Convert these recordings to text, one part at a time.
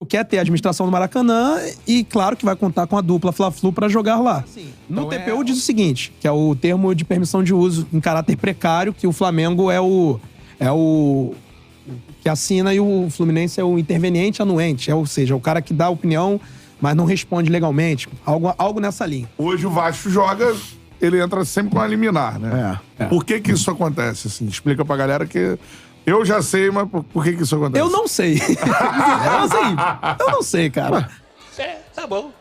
quer ter a administração do Maracanã e, claro, que vai contar com a dupla Fla-Flu para jogar lá. No TPU diz o seguinte, que é o termo de permissão de uso em caráter precário, que o Flamengo é o que assina e o Fluminense é o interveniente anuente, ou seja, o cara que dá opinião, mas não responde legalmente. Algo nessa linha. Hoje o Vasco joga, ele entra sempre com a liminar, né? Por que isso acontece? Assim, explica pra galera que eu já sei, mas por que isso acontece? Eu não sei. Eu não sei, cara. Tá bom.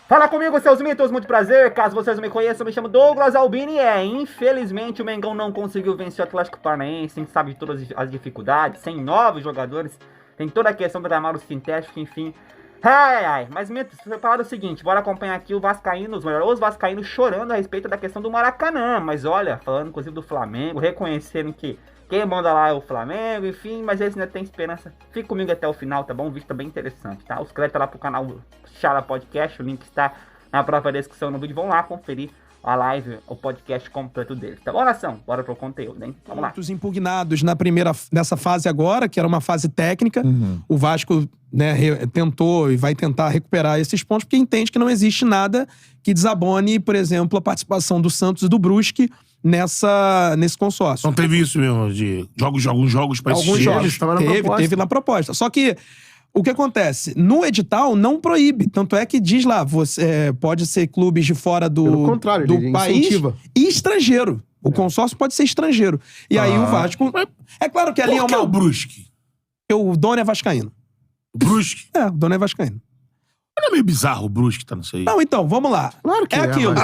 Fala comigo, seus mitos, muito prazer. Caso vocês não me conheçam, eu me chamo Douglas Albini. Infelizmente o Mengão não conseguiu vencer o Atlético Paranaense. A gente sabe de todas as dificuldades, sem 9 jogadores. Tem toda a questão do gramado sintético, enfim. Mas mitos, você falaram o seguinte, bora acompanhar aqui os vascaínos chorando a respeito da questão do Maracanã. Mas olha, falando inclusive do Flamengo, reconhecendo que quem manda lá é o Flamengo, enfim, mas eles ainda têm esperança. Fique comigo até o final, tá bom? O vídeo tá bem interessante, tá? Os créditos lá pro canal Chala Podcast, o link está na própria descrição no vídeo. Vão lá conferir a live, o podcast completo deles, tá bom, nação? Bora pro conteúdo, hein? Vamos lá. Muitos impugnados nessa fase agora, que era uma fase técnica. O Vasco, né, tentou e vai tentar recuperar esses pontos, porque entende que não existe nada que desabone, por exemplo, a participação do Santos e do Brusque nesse consórcio. Não teve isso mesmo, de alguns jogos para Alguns jogos. Teve na proposta. Só que o que acontece? No edital não proíbe. Tanto é que diz lá, pode ser clubes de fora do país incentiva. E estrangeiro. O consórcio pode ser estrangeiro. E aí o Vasco... É claro que ali Por que o Brusque? O dono é vascaíno. O Brusque? O dono é vascaíno. Não é meio bizarro o Brusque tá nisso aí? Não, então, vamos lá. Claro que é aquilo.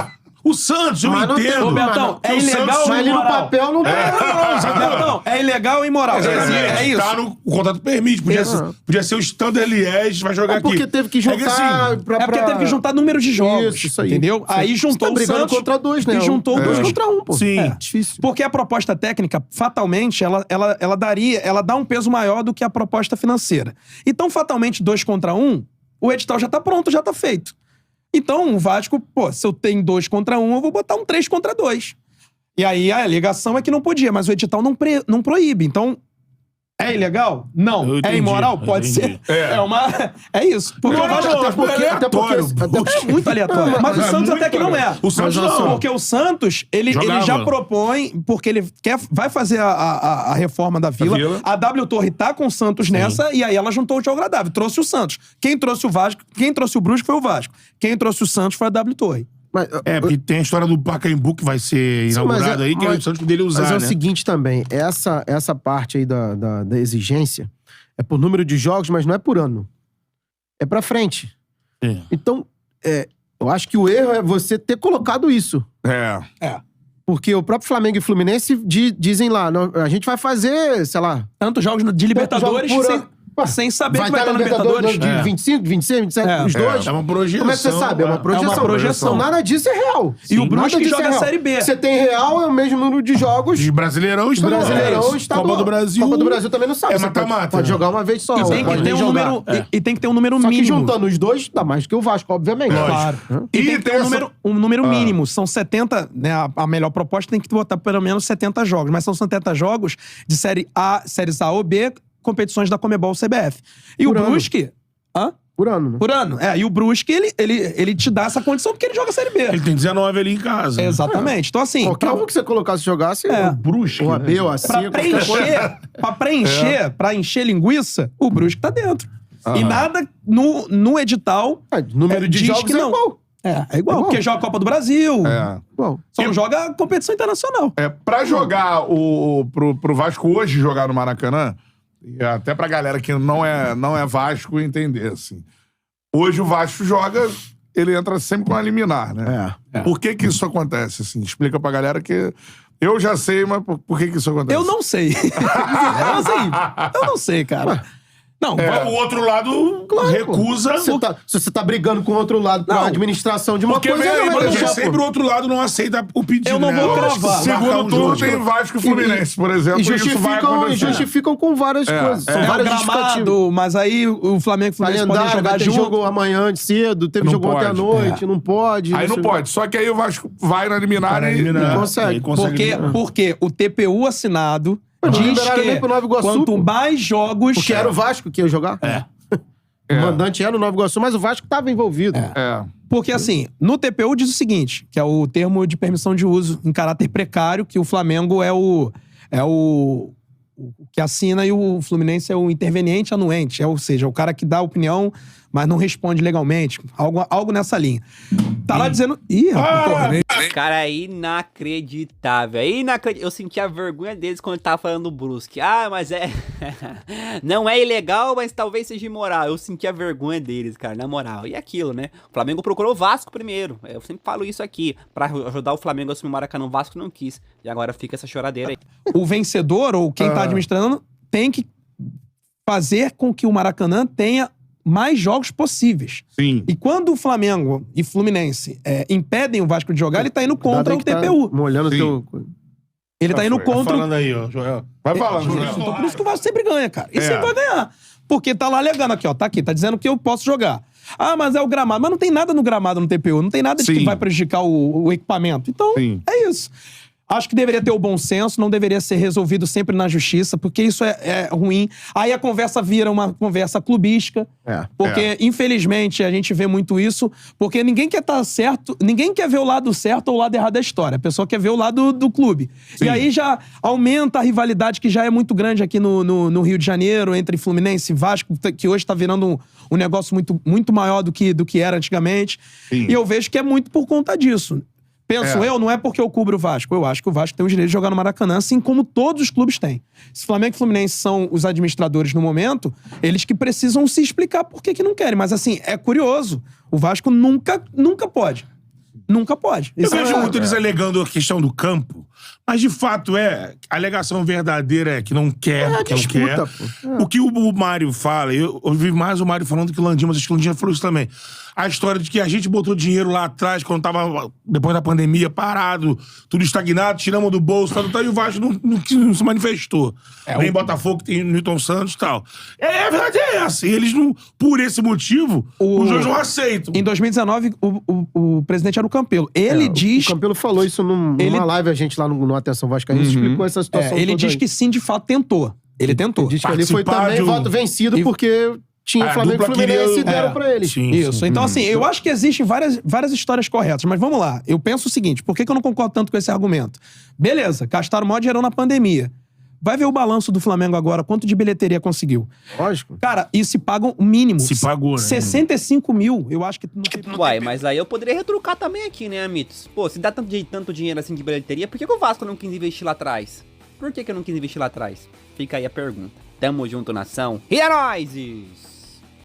O Santos, eu entendo. Betão, é ilegal mas ou ali no imoral? papel não tem. Betão, é ilegal ou imoral? É isso. Tá o contrato permite. Podia ser o Standard Liège, vai jogar aqui. Porque teve que juntar... É porque teve que juntar números de jogos. Isso aí. Entendeu? Aí juntou o brigando Santos. contra dois, né? E juntou 2 contra 1, pô. Sim. Difícil. Porque a proposta técnica, fatalmente, ela dá um peso maior do que a proposta financeira. Então, fatalmente, 2 contra 1, o edital já tá pronto, já tá feito. Então, o Vasco, se eu tenho 2 contra 1, eu vou botar um 3 contra 2. E aí, a alegação é que não podia, mas o edital não proíbe. Então, é ilegal? Não. É imoral? Pode ser. É isso. Porque o Vasco até porque é muito aleatório. Mas o Santos até que não é. O Santos não. Porque o Santos, ele já propõe, porque ele vai fazer a reforma da Vila. A W Torre tá com o Santos nessa, e aí ela juntou o útil ao agradável. Trouxe o Santos. Quem trouxe o Vasco, quem trouxe o Brusque foi o Vasco. Quem trouxe o Santos foi a W Torre. Porque tem a história do Pacaembu que vai ser inaugurada aí, que é o Santos dele usar, Mas é o né? seguinte também, essa parte aí da exigência é por número de jogos, mas não é por ano. É pra frente. Então, eu acho que o erro é você ter colocado isso. Porque o próprio Flamengo e Fluminense dizem lá, a gente vai fazer, sei lá... Tantos jogos de Libertadores sem saber que vai estar na Libertadores. De 25, 26, 27, os dois. É uma projeção. Como é que você sabe? É uma projeção. É uma projeção. Nada disso é real. E o Brusque joga a Série B. Você tem real, é o mesmo número de jogos. De Brasileirão está Copa do Brasil. Copa do Brasil também não sabe. É Você mata-mata. pode jogar uma vez só. E tem que ter um número Só que mínimo. juntando os dois, dá mais do que o Vasco, obviamente. Claro. E tem que ter um número mínimo. São 70, né? A melhor proposta tem que botar pelo menos 70 jogos. Mas são 70 jogos de Série A, Séries A ou B, competições da Conmebol CBF. E Por o ano. Brusque... Por ano, né? Por ano. E o Brusque, ele te dá essa condição porque ele joga a Série B. Ele tem 19 ali em casa. Exatamente. Então, assim... Qualquer um que você colocasse e jogasse, o Brusque, ou a B, ou a C, pra encher linguiça, o Brusque tá dentro. E nada no edital número de diz jogos que é não. igual. É igual, porque joga a Copa do Brasil. Igual. Só não joga a competição internacional. Pra jogar pro Vasco hoje jogar no Maracanã, e até pra galera que não é Vasco entender, assim. Hoje o Vasco joga, ele entra sempre com a liminar, né? Por que isso acontece, assim? Explica pra galera que... Eu já sei, mas por que isso acontece? Eu não sei. Eu não sei, cara. Não, O outro lado recusa. Se você tá brigando com o outro lado pra administração de uma Porque coisa, vem aí, não vai por exemplo, deixar, sempre pô. o outro lado não aceita o pedido. Eu não né? vou Acho que cravar. marcar Segundo um turno jogo. tem Vasco e Fluminense, por exemplo, E isso vai justificam, acontecer. justificam com várias coisas. São É o várias justificativas. gramado, mas aí o Flamengo e o Fluminense podem Calendário, jogar vai ter junto. jogo amanhã cedo, teve Não jogo ontem à pode, noite, não pode. Aí não sei- pode. Só que aí o Vasco vai na liminar e... Não consegue. Aí consegue. Porque o TPU assinado diz liberaram que bem pro Nova Iguaçu, quanto pô. mais jogos... Porque era o Vasco que ia jogar. O mandante era o Nova Iguaçu, mas o Vasco tava envolvido. Porque, assim, no TPU diz o seguinte, que é o termo de permissão de uso em caráter precário, que o Flamengo é o que assina e o Fluminense é o interveniente anuente. Ou seja, o cara que dá opinião, mas não responde legalmente. Algo nessa linha. Tá lá dizendo... Ih, rapaz, porra, né? Cara, é inacreditável. Eu senti a vergonha deles quando tava falando do Brusque. Ah, mas é... não é ilegal, mas talvez seja imoral. Eu senti a vergonha deles, cara, na moral. E aquilo, né? O Flamengo procurou o Vasco primeiro. Eu sempre falo isso aqui. Pra ajudar o Flamengo a assumir o Maracanã, o Vasco não quis. E agora fica essa choradeira aí. O vencedor, ou quem tá administrando, tem que fazer com que o Maracanã tenha mais jogos possíveis. Sim. E quando o Flamengo e Fluminense impedem o Vasco de jogar, ele tá indo contra o TPU. Molhando o Sim. teu... Ele tá indo foi. contra o... Falando aí, ó, Joel. Vai falando, Então, Joel. por isso que o Vasco sempre ganha, cara. E sempre vai ganhar. Porque tá lá alegando aqui, ó. Tá aqui, tá dizendo que eu posso jogar. Ah, mas é o gramado. Mas não tem nada no gramado no TPU. Não tem nada de que Sim. vai prejudicar o equipamento. Então, Sim. é isso. Acho que deveria ter o bom senso, não deveria ser resolvido sempre na justiça, porque isso é ruim. Aí a conversa vira uma conversa clubística. Porque, infelizmente, a gente vê muito isso, porque ninguém quer estar certo, ninguém quer ver o lado certo ou o lado errado da história. A pessoa quer ver o lado do clube. Sim. E aí já aumenta a rivalidade que já é muito grande aqui no Rio de Janeiro, entre Fluminense e Vasco, que hoje tá virando um negócio muito, muito maior do que era antigamente. Sim. E eu vejo que é muito por conta disso. Penso eu, não é porque eu cubro o Vasco. Eu acho que o Vasco tem o direito de jogar no Maracanã, assim como todos os clubes têm. Se Flamengo e Fluminense são os administradores no momento, eles que precisam se explicar por que não querem. Mas, assim, é curioso. O Vasco nunca pode. Nunca pode. Eu Isso vejo é- muito eles alegando a questão do campo, mas de fato a alegação verdadeira é que não quer, que não disputa, quer. O que o Mário fala, eu ouvi mais o Mário falando que o Landim, mas acho que o Landim já falou isso também. A história de que a gente botou dinheiro lá atrás, quando tava, depois da pandemia, parado, tudo estagnado, tiramos do bolso, tal, e o Vasco não se manifestou. Nem Botafogo, que tem Newton Santos e tal. A verdade é essa. E eles não, por esse motivo, os dois não aceitam. Em 2019, o presidente era o Campelo. Ele diz... O Campelo falou isso numa live, a gente lá no Atenção Vascaíno explicou essa situação ele toda diz aí. que sim, de fato, tentou. Ele tentou. Diz que ali foi participar também de um- voto vencido, porque tinha Flamengo e dupla Fluminense queria- e deram pra eles. Sim, Isso. sim. Então, assim, eu acho que existem várias histórias corretas, mas vamos lá. Eu penso o seguinte, por que eu não concordo tanto com esse argumento? Beleza, gastaram maior dinheiro na pandemia. Vai ver o balanço do Flamengo agora, quanto de bilheteria conseguiu. Lógico. Cara, e se pagam o mínimo. Se pagou, né? 65 mil, eu acho que não tem... Uai, mas aí eu poderia retrucar também aqui, né, Amitos? Pô, se dá tanto dinheiro assim de bilheteria, por que o Vasco não quis investir lá atrás? Por que eu não quis investir lá atrás? Fica aí a pergunta. Tamo junto, nação. E é nóis!